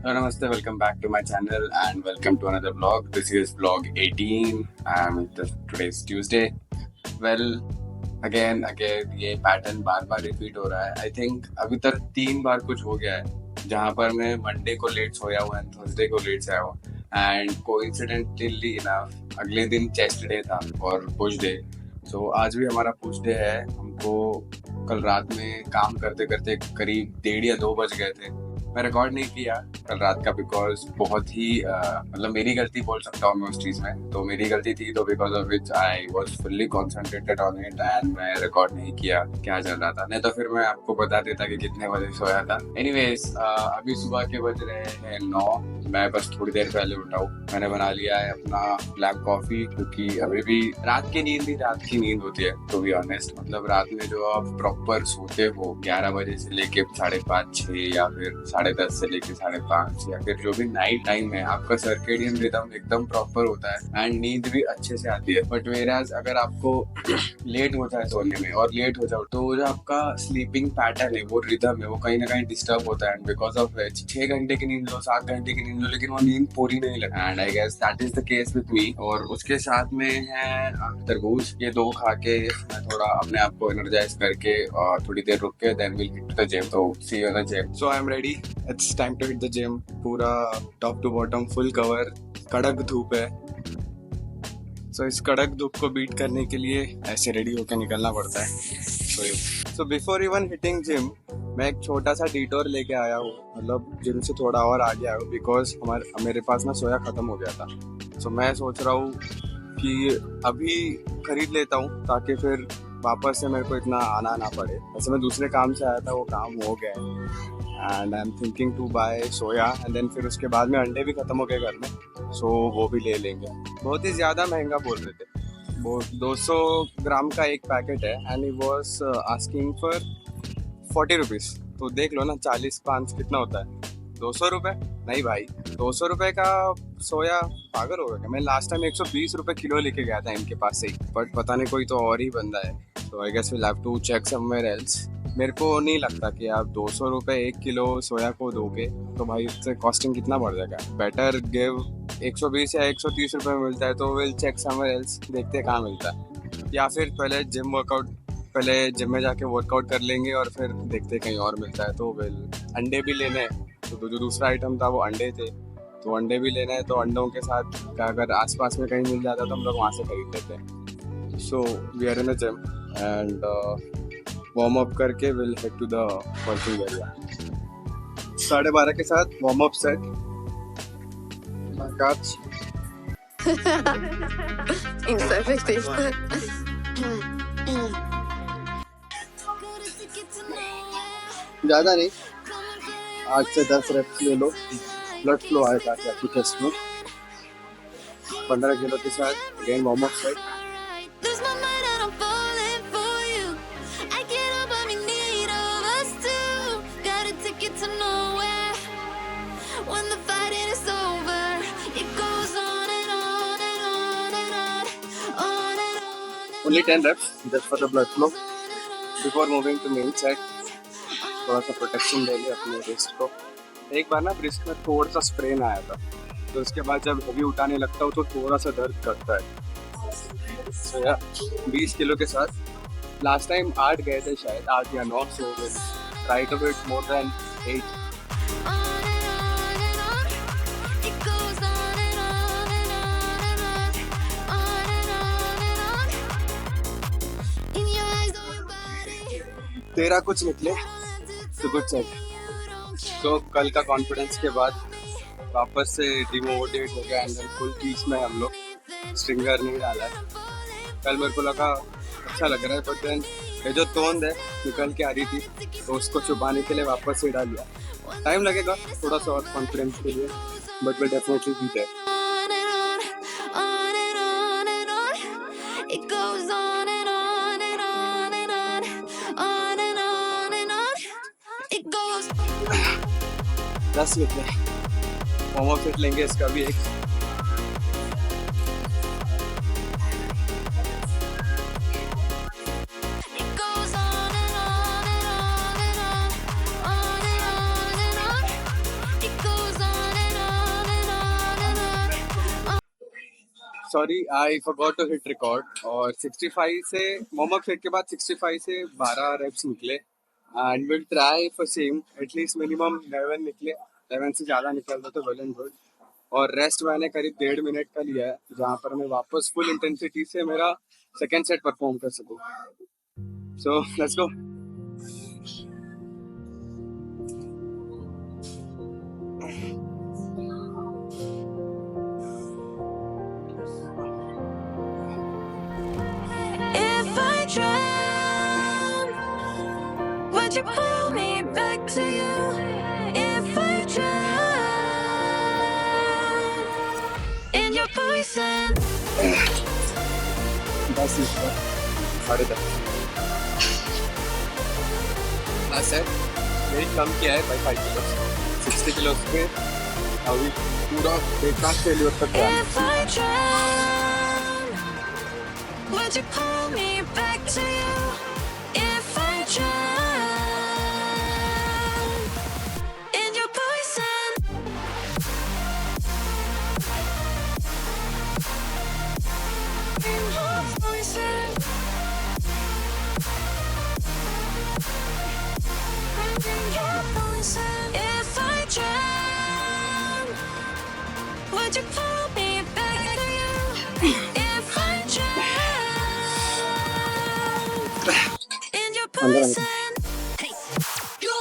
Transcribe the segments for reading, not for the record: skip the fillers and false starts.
Hello, Namaste. Welcome back to my channel and welcome to another vlog. This is vlog 18 and today's Tuesday. Well, again ये pattern बार बार repeat हो रहा है. I think अभी तक 3 बार कुछ हो गया है जहाँ पर मैं मंडे को लेट सोया हुआ एंड थर्सडे को लेट सोया हुआ एंड कोइंसिडेंटली इनफ अगले दिन चेस्ट डे था और पुश डे. सो आज भी हमारा पुश डे है. हमको कल रात में काम करते करते करीब 1:30 या 2 बज गए थे. मैं रिकॉर्ड नहीं किया कल रात का बिकॉज बहुत ही मतलब मेरी गलती बोल सकता हूँ मैं उस चीज़ में. तो मेरी गलती थी तो because of which I was fully concentrated on it and मैं रिकॉर्ड नहीं किया क्या चल रहा था. नहीं तो फिर मैं आपको बता देता कि कितने बजे सोया था. एनीवेज अभी सुबह के बज रहे हैं 9. मैं बस थोड़ी देर पहले उठा हूँ. मैंने बना लिया है अपना ब्लैक कॉफी क्योंकि अभी भी रात की नींद ही रात की नींद होती है. टू बी ऑनेस्ट मतलब रात में जो आप प्रॉपर सोते हो 11 बजे से लेके 5:30 6 या फिर 10:30 से लेके 5:30 या फिर जो भी नाइट टाइम है आपका सर्केडियन रिदम एकदम प्रॉपर होता है एंड नींद भी अच्छे से आती है. बट वेराज अगर आपको लेट होता है सोने में और लेट हो जाओ तो जो आपका स्लीपिंग पैटर्न है वो रिदम है वो कहीं ना कहीं डिस्टर्ब होता है. बिकॉज ऑफ 6 घंटे की नींद लो 7 घंटे की नींद लो लेकिन वो नींद पूरी नहीं लगती. And I guess that is the case with me. और उसके साथ में है तरबूज. ये 2 खा के मैं थोड़ा अपने आप को एनर्जाइज करके और थोड़ी देर रुक के then will hit the gym. तो see you in the gym. So I am ready. It's time to hit the gym. पूरा top to bottom full cover. कड़क धूप है. सो इस कड़क धूप को बीट करने के लिए ऐसे रेडी होकर निकलना पड़ता है. So before even hitting gym मैं एक छोटा सा डिटोर लेके आया हूँ. मतलब जिम से थोड़ा और आगे आया हूँ बिकॉज मेरे पास ना सोया ख़त्म हो गया था. सो मैं सोच रहा हूँ कि अभी खरीद लेता हूँ ताकि फिर वापस से मेरे को इतना आना ना पड़े. वैसे मैं दूसरे काम से आया था वो काम हो गया है and I am thinking to buy soya and then फिर उसके बाद में अंडे भी ख़त्म हो गए घर में. सो वो भी ले लेंगे. बहुत ही ज़्यादा महंगा बोल रहे थे. वो 200 ग्राम का एक पैकेट है and he was asking for 40 rupees. तो देख लो ना 40 कितना होता है. 200 रुपये नहीं भाई. 200 रुपये का सोया पागल हो गया. मैं लास्ट टाइम 120 रुपये किलो लेके गया था इनके पास से ही. बट पता नहीं कोई तो और ही बंदा है. तो I guess will have to check somewhere else. मेरे को नहीं लगता कि आप 200 रुपये 1 किलो सोया को दोगे तो भाई उससे कॉस्टिंग कितना बढ़ जाएगा. बेटर गिव 120 या 130 रुपये में मिलता है तो विल चेक समवेयर एल्स. देखते कहाँ मिलता है. या फिर पहले जिम में जाके वर्कआउट कर लेंगे और फिर देखते कहीं और मिलता है. तो विल अंडे भी लेने हैं. तो जो दूसरा आइटम था वो अंडे थे. तो अंडे भी लेना है तो अंडों के साथ अगर आसपास में कहीं मिल जाता तो हम लोग वहाँ से खरीद लेते हैं. So we are in a gym and warm up करके will head to the working area. 12:30 के साथ वार्म अप सेट. काच Ineffective. ज़्यादा नहीं 8 से 10 रेप्स ले लो. ब्लड फ्लो आएगा आपकी चेस्ट में. 15 किलो के साथ again warm up set. Lose my mind and I'm falling for you. I get up, I'm in need of us two. Got a ticket to nowhere. When the fighting is over, it goes on and on and on and on, on and on. Only 10 reps just for the blood flow. Before moving to main set, थोड़ा सा protection ले लिया अपने wrist को. एक बार ना wrist में थोड़ा सा स्प्रेन आया था तो उसके बाद जब हैवी उठाने लगता हूँ तो थोड़ा सा दर्द करता है. So yeah, 20 किलो के साथ लास्ट टाइम 8 गए थे शायद 8 या 9. So try to hit more than 8. On and on and on. It goes on and on and on and on, on and on and on. In your eyes, on your body. 13 कुछ निकले तो कुछ चल. तो कल का confidence के बाद वापस से डिमोटिवेट हो गया एंड फुल पीस में हम लोग स्ट्रिंगर नहीं डाला है. कल मेरे को लगा अच्छा लग रहा है बट देन ये जो तोंद है निकल के आ रही थी तो उसको छुपाने के लिए वापस से डाल दिया. टाइम लगेगा थोड़ा सा और कॉन्फिडेंस के लिए बट वे डेफिनेटली भी है. On and on, on and on and on. It goes on and on and on and on, on and on and on. It goes. 10 निकले. वार्म अप सेट लेंगे इसका भी एक. It goes on and on and on and on, on and on and on. It goes on sorry I forgot to hit record. और 65 से warm up set के बाद 65 से 12 रेप्स निकले and will try for same at least minimum 11 निकले। 11 से ज़्यादा निकलता तो वेल एंड गुड। और रेस्ट मैंने करीब 1.5 मिनट का लिया है जहाँ पर मैं वापस फुल इंटेंसिटी से मेरा सेकेंड सेट परफॉर्म कर सकूँ। So let's go. If I drown, would you pull me back to you? If I drown in your poison. बस इस पर 10:30 सेट मेरी कम किया है बाई 5 किलो। 60 किलो पे अभी पूरा ब्रेकफास्ट फेलियर तक गया। If I drown, would you pull me back to you? If I drown in your poison. In your poison. In your poison. If I drown, would you pull me back to you? If I drown in your poison. Hey, you.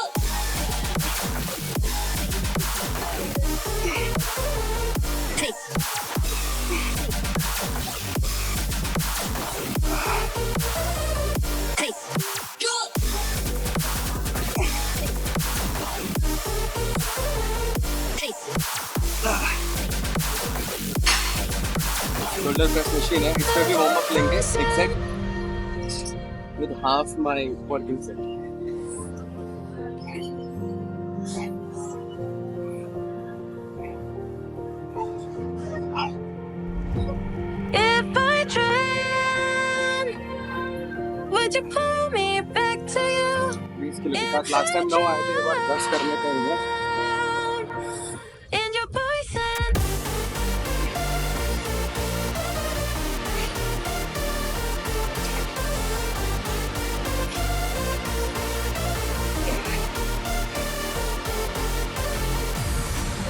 Hey. Hey, you. Hey. Shoulder press machine है, इस पे भी warm up लेंगे 6 set with half my working set. If I drown, would you pull me back to you? 20 kilo के साथ last time 9 आए थे, एक बार 10 करने पड़ेंगे। In your poison.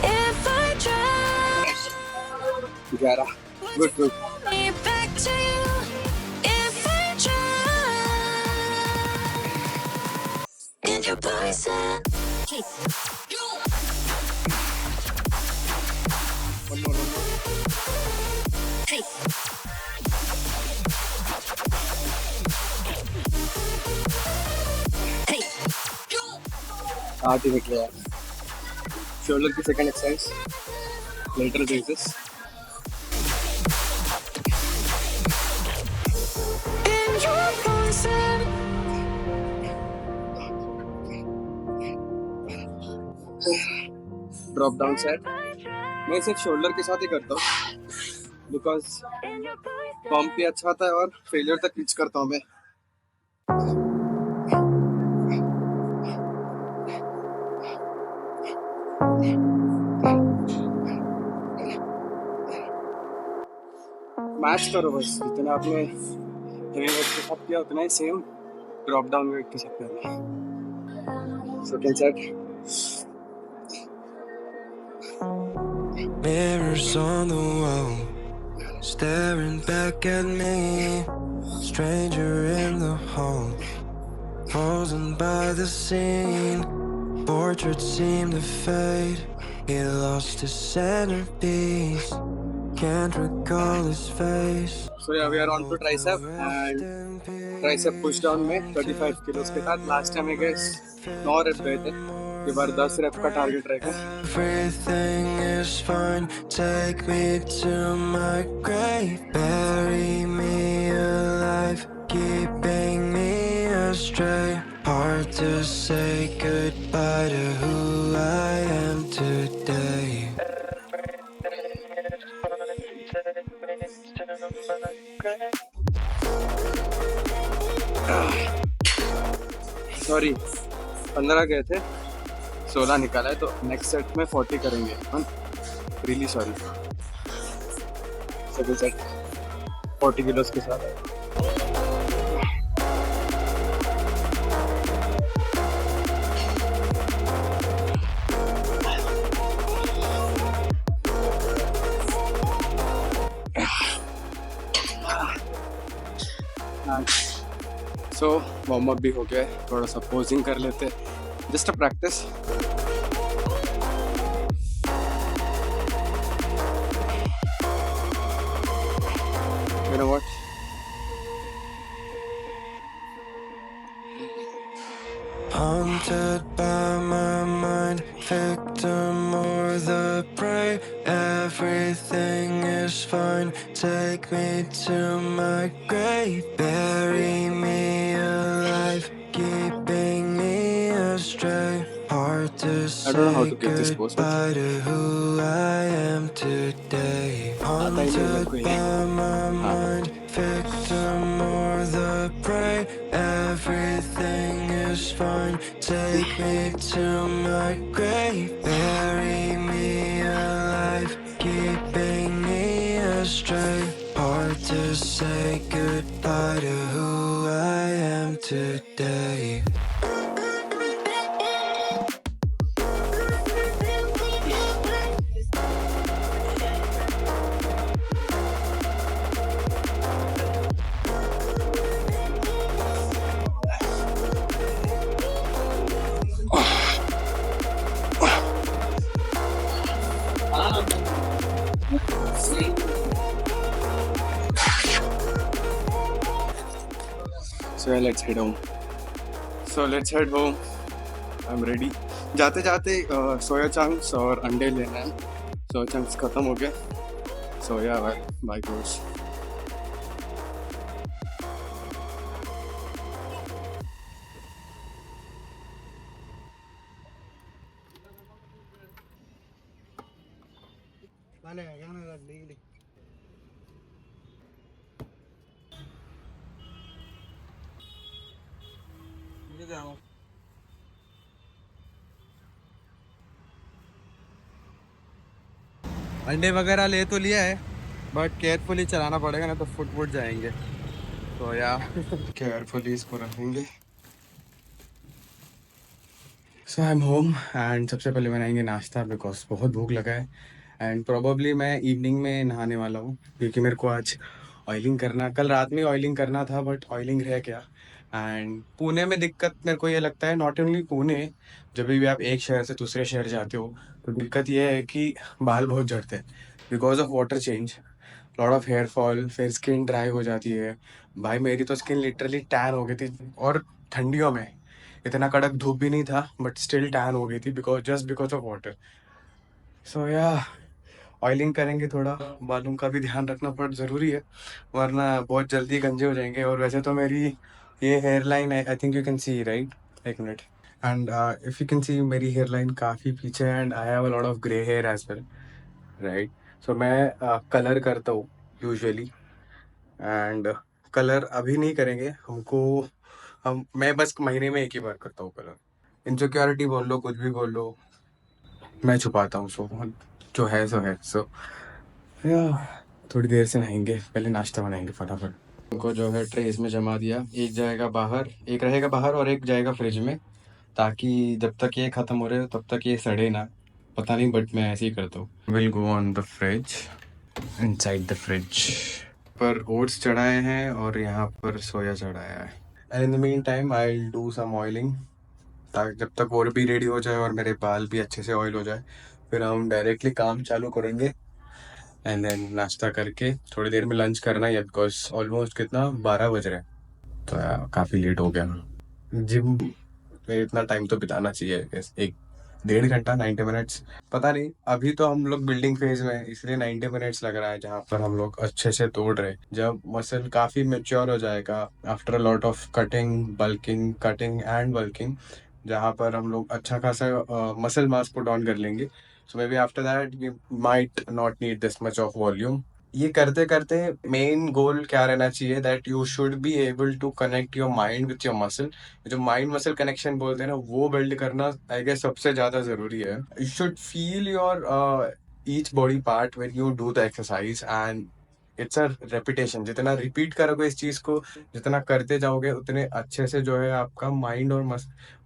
If I drown, 11 good good. me back to you. If I drown in your poison. Hey, you. One more. Hey. Hey, you. 8 ही निकले यार। Shoulder की second exercise lateral raises. In your poison. Drop down set मैं सिर्फ shoulder के साथ ही करता हूँ because pump भी अच्छा आता है और फेलियर तक रीच करता हूँ मैं। मैच करो बस, जितना आपने हेवी वेट के साथ किया उतना ही सेम ड्रॉप डाउन वेट के साथ करना। Second set. Mirrors on the wall, staring back at me. Stranger in the hall, frozen by the scene. Portraits seem to fade, he lost his centerpiece. Can't recall his face. So yeah, we are on to tricep and tricep push down में 35 kilos के साथ last time I guess 9 rape गए थे। ये बार 10 rape का target रहेगा। Everything is fine, take me to my grave. Bury me alive, keeping me astray. Hard to say goodbye to who I am today. Sorry 15 गए थे, 16 निकाला है, तो नेक्स्ट सेट में 40 करेंगे। Really sorry. Second set. 40 किलोस के साथ। सो वार्म अप भी हो गया है, थोड़ा सा पोजिंग कर लेते हैं, just a practice. You know what, Haunted by my mind, victim or the prey. Everything is fine. Take me to my grave, bury me alive, keeping me astray. Hard to I don't know how say to give this pose, but goodbye to who I am today. आता ही नहीं मेरे को Haunted ये। by my हाँ, mind, victim or the prey. Everything is fine. Take me to my grave, bury me alive, keeping me astray. Hard to say goodbye to who I am today. So let's head home. I'm ready. जाते जाते soya chunks और अंडे लेना है। Soya chunks खत्म हो गए, सोया bye गोश। अंडे वगैरह ले तो लिया है, बट केयरफुली चलाना पड़ेगा, ना तो फुट जाएंगे। तो यार केयरफुली इसको रखेंगे। सो आई एम होम एंड सबसे पहले बनाएंगे नाश्ता, बिकॉज बहुत भूख लगा है। एंड प्रोबेबली मैं इवनिंग में नहाने वाला हूँ, क्योंकि मेरे को आज ऑयलिंग करना, कल रात में ऑयलिंग करना था, बट ऑयलिंग रह गया। एंड पुणे में दिक्कत मेरे को ये लगता है, नॉट ओनली पुणे, जब भी आप एक शहर से दूसरे शहर जाते हो तो दिक्कत ये है कि बाल बहुत झड़ते हैं, because of water change, lot of hair fall, फिर स्किन ड्राई हो जाती है। भाई मेरी तो स्किन लिटरली टैन हो गई थी, और ठंडियों में इतना कड़क धूप भी नहीं था, बट स्टिल टैन हो गई थी, बिकॉज ऑफ वाटर। सो या ऑयलिंग करेंगे, थोड़ा बालों का भी ध्यान रखना ज़रूरी है, वरना बहुत जल्दी गंजे हो जाएंगे। और वैसे तो मेरी ये हेयर लाइन है, I think you can see, right, एक minute, and if you can see मेरी हेयर लाइन काफ़ी पीछे है, and I have a lot of grey hair as well, right. So मैं कलर करता हूँ यूजुअली, एंड कलर अभी नहीं करेंगे हमको, मैं बस महीने में एक ही बार करता हूँ कलर। इनसिक्योरिटी बोल लो, कुछ भी बोल लो, मैं छुपाता हूँ, सो जो है सो है। सो या थोड़ी देर से नहाएंगे, पहले नाश्ता बनाएंगे फटाफट। उनको जो है ट्रेस में जमा दिया, एक जाएगा बाहर, एक रहेगा बाहर और एक जाएगा फ्रिज में, ताकि जब तक ये ख़त्म हो रहे हो तब तक ये सड़े ना, पता नहीं, बट मैं ऐसे ही करता हूँ। Will go on the fridge, inside the fridge पर ओट्स चढ़ाए हैं और यहाँ पर सोया चढ़ाया है। And in the mean time I will do some oiling, ताकि जब तक वो भी रेडी हो जाए और मेरे बाल भी अच्छे से ऑयल हो जाए, फिर हम डायरेक्टली काम चालू करेंगे। एंड देन नाश्ता करके थोड़ी देर में लंच करना है, बिकॉज ऑलमोस्ट कितना 12 बज रहे हैं, तो काफ़ी लेट हो गया। जिम में इतना टाइम तो बिताना चाहिए, एक 1.5 घंटा, 90 मिनट्स, पता नहीं, अभी तो हम लोग बिल्डिंग फेज में हैं, इसलिए 90 मिनट्स लग रहा है, जहाँ पर हम लोग अच्छे से तोड़ रहे हैं। जब मसल काफ़ी मेच्योर हो जाएगा, after a lot of cutting and bulking, जहाँ पर हम लोग अच्छा खासा मसल मास पुट ऑन कर लेंगे, so maybe after that we might not need this much of volume. ये करते करते मेन गोल क्या रहना चाहिए, that you should be able to connect your mind with your muscle. जो mind muscle connection बोलते हैं ना, वो बिल्ड करना आई गेस सबसे ज़्यादा ज़रूरी है। You should feel your each body part when you do the exercise, and it's a repetition, जितना रिपीट करोगे इस चीज को, जितना करते जाओगे उतने अच्छे से जो है आपका माइंड और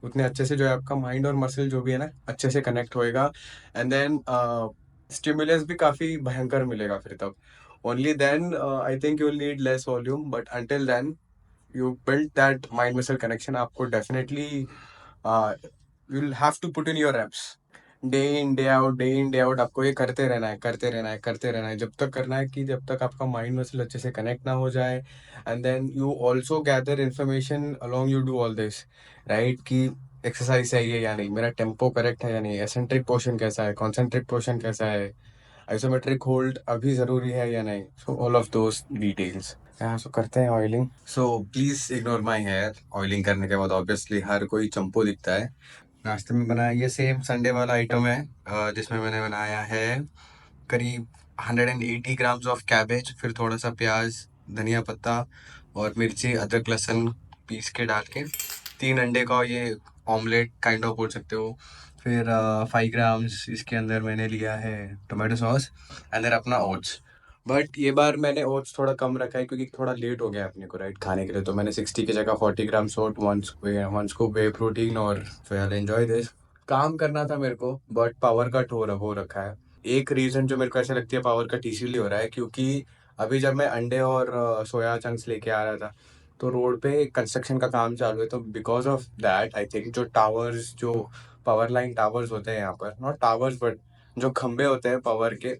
उतने अच्छे से जो है आपका माइंड और मसल जो भी है ना अच्छे से कनेक्ट होएगा। एंड देन स्टिमुलस भी काफी भयंकर मिलेगा फिर तब। Only then I think you will need less volume, but until then you build that mind muscle connection, आपको definitely you'll have to put in your reps day in day out आपको ये करते रहना है, करते रहना है, करते रहना है, जब तक करना है कि जब तक आपका माइंड मसल अच्छे से कनेक्ट ना हो जाए। And then you also gather information along you do all this, right, कि एक्सरसाइज सही है या नहीं, मेरा टेम्पो करेक्ट है या नहीं, एसेंट्रिक पोर्शन कैसा है, कॉन्सेंट्रिक पोर्शन कैसा है, आइसोमेट्रिक होल्ड अभी ज़रूरी है या नहीं। So all of those details. हाँ, सो करते हैं oiling. So please ignore my hair. Oiling करने के बाद ऑब्वियसली हर कोई चंपो दिखता है। नाश्ते में बनाया ये सेम संडे वाला आइटम है, जिसमें मैंने बनाया है करीब 180 ग्राम्स ऑफ कैबेज, फिर थोड़ा सा प्याज, धनिया पत्ता और मिर्ची, अदरक लहसुन पीस के डाल के 3 अंडे का ये ऑमलेट काइंड ऑफ बोल सकते हो। फिर 5 ग्राम्स इसके अंदर मैंने लिया है टोमेटो सॉस, एंड देन अपना ओट्स। बट ये बार मैंने ओट्स थोड़ा कम रखा है क्योंकि थोड़ा लेट हो गया अपने को राइट खाने के लिए, तो मैंने 60 की जगह 40 ग्राम्स ओट, वन स्कूप वे प्रोटीन, और सो यार एंजॉय दिस। काम करना था मेरे को बट पावर कट हो रखा है। एक रीज़न जो मेरे को ऐसा लगती है पावर कट इसीलिए हो रहा है क्योंकि अभी जब मैं अंडे और सोया चंक्स लेके आ रहा था तो रोड पे कंस्ट्रक्शन का काम चालू है, तो because of that I think जो टावर्स, जो पावर लाइन टावर्स होते हैं यहाँ पर, नॉट टावर्स बट जो खंबे होते हैं पावर के,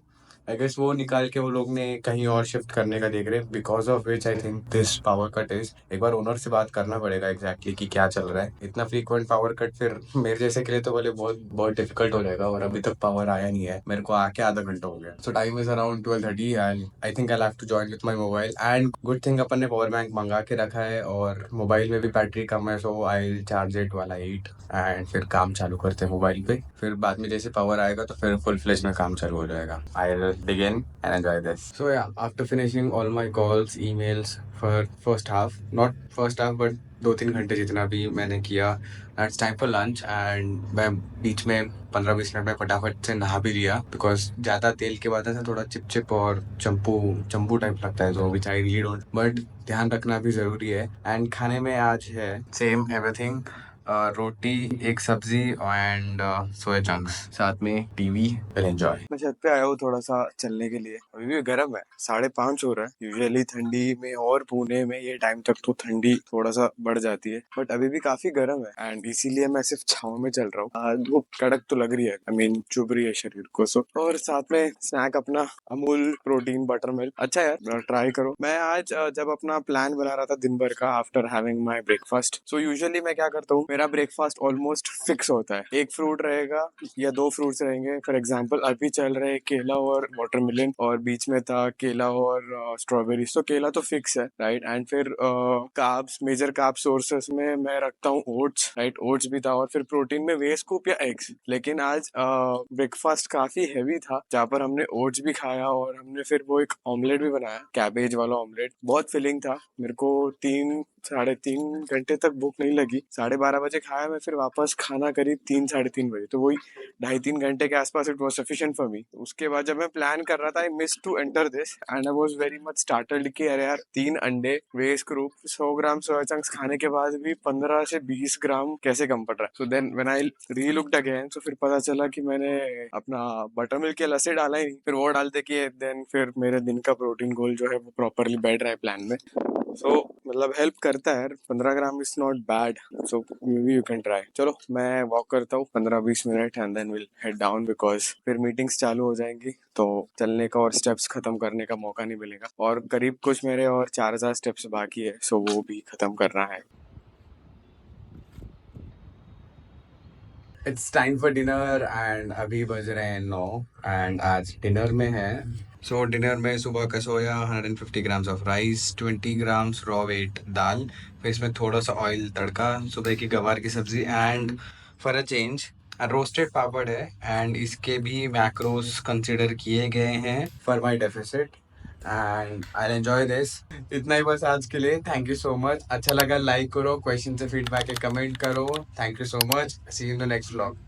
आई गेस वो निकाल के वो लोग ने कहीं और शिफ्ट करने का देख रहे हैं, because of which I think this power cut is. एक बार ओनर से बात करना पड़ेगा एग्जैक्टली कि क्या चल रहा है। इतना फ्रीक्वेंट पावर कट फिर मेरे जैसे के लिए तो बोले बहुत बहुत डिफिकल्ट हो जाएगा, और अभी तक पावर आया नहीं है, मेरे को आके आधा घंटा हो गया। So time is around 12:30 and I think I have to join with my mobile. And good thing अपन ने पावर बैंक मंगा के रखा है और मोबाइल में भी बैटरी कम है, सो आई चार्ज इट वाला 8 एंड फिर काम चालू करते हैं मोबाइल पे। फिर बाद में जैसे पावर आएगा तो फिर फुल फ्लेज में काम चालू हो जाएगा। I will begin and enjoy this. So yeah, after finishing all my calls, emails for first half, not first half but 2-3 घंटे जितना भी मैंने किया, it's time for lunch and मैं बीच में 15-20 मिनट में फटाफट से नहा भी लिया बिकॉज ज़्यादा तेल के बाद ऐसा थोड़ा चिप और चंपू टाइप लगता है, जो विच आई रियली डोंट, बट ध्यान रखना भी ज़रूरी है। एंड खाने में आज है सेम एवरीथिंग, रोटी, एक सब्जी एंड सोया चंक्स, साथ में टीवी। Will enjoy. मैं छत पे आया हूँ थोड़ा सा चलने के लिए, अभी भी गर्म है, 5:30 हो रहा है। यूजुअली ठंडी में और पुणे में ये टाइम तक तो ठंडी थोड़ा सा बढ़ जाती है, बट अभी भी काफी गर्म है एंड इसीलिए मैं सिर्फ छाव में चल रहा हूँ। धूप कड़क तो लग रही है, आई मीन चुभ रही है शरीर को। सो और साथ में स्नैक अपना अमूल प्रोटीन बटर मिल्क। अच्छा यार, ट्राई करो। मैं आज जब अपना प्लान बना रहा था दिन भर का after having my breakfast, so usually मैं क्या करता हूँ, मेरा ब्रेकफास्ट ऑलमोस्ट फिक्स होता है। एक फ्रूट रहेगा या 2 फ्रूट्स रहेंगे। फॉर एग्जांपल अभी चल रहे केला और वाटरमेलन, और बीच में था केला और स्ट्रॉबेरी। तो केला तो फिक्स है राइट। एंड फिर कार्ब्स, मेजर कार्ब सोर्सेस में मैं रखता हूँ ओट्स, राइट, ओट्स भी था। और फिर प्रोटीन में वे स्कूप या एग्स। लेकिन आज ब्रेकफास्ट काफी हैवी था, जहाँ पर हमने ओट्स भी खाया और हमने फिर वो एक ऑमलेट भी बनाया, कैबेज वाला ऑमलेट। बहुत फिलिंग था। मेरे को 3-3.5 घंटे तक भूख नहीं लगी। 12:30 बजे खाया मैं, फिर वापस खाना करीब 3-3:30 बजे, तो वही 2.5-3 घंटे के आसपास it was sufficient for me. उसके बाद जब मैं प्लान कर रहा था, I miss to enter this and I was very much startled कि अरे यार 3 अंडे, वेस्ट ग्रुप, 100 ग्राम सोया चंक्स खाने के बाद भी 15 से 20 ग्राम कैसे कम पड़ रहा है। So then when I relooked again, तो फिर पता चला कि मैंने अपना बटर मिल्क या लस्सी डाला ही नहीं। फिर वो डालते कि देन फिर मेरे दिन का प्रोटीन गोल जो है वो प्रॉपरली बैठ रहा है प्लान में। सो मतलब हेल्प करता है। 15 gram is not bad, so maybe you can try. चलो मैं वॉक करता हूँ 15-20 minute and then will head down, because फिर मीटिंग्स चालू हो जाएंगी तो चलने का और स्टेप्स खत्म करने का मौका नहीं मिलेगा। और करीब कुछ मेरे और 4000 स्टेप्स बाकी है, सो वो भी खत्म करना है। It's time for dinner and अभी बज रहे हैं 9 एंड आज डिनर में है। सो डिनर में सुबह का सोया, 150 grams of rice, 20 grams raw weight दाल, फिर इसमें थोड़ा सा ऑयल तड़का, सुबह की गवार की सब्जी and for a change roasted papad है। एंड इसके भी मैक्रोस कंसिडर किए गए हैं for my deficit and I enjoy this. इतना ही बस आज के लिए। Thank you so much. अच्छा लगा लाइक करो, क्वेश्चन से फीडबैक है कमेंट करो। Thank you so much. See you in the next vlog.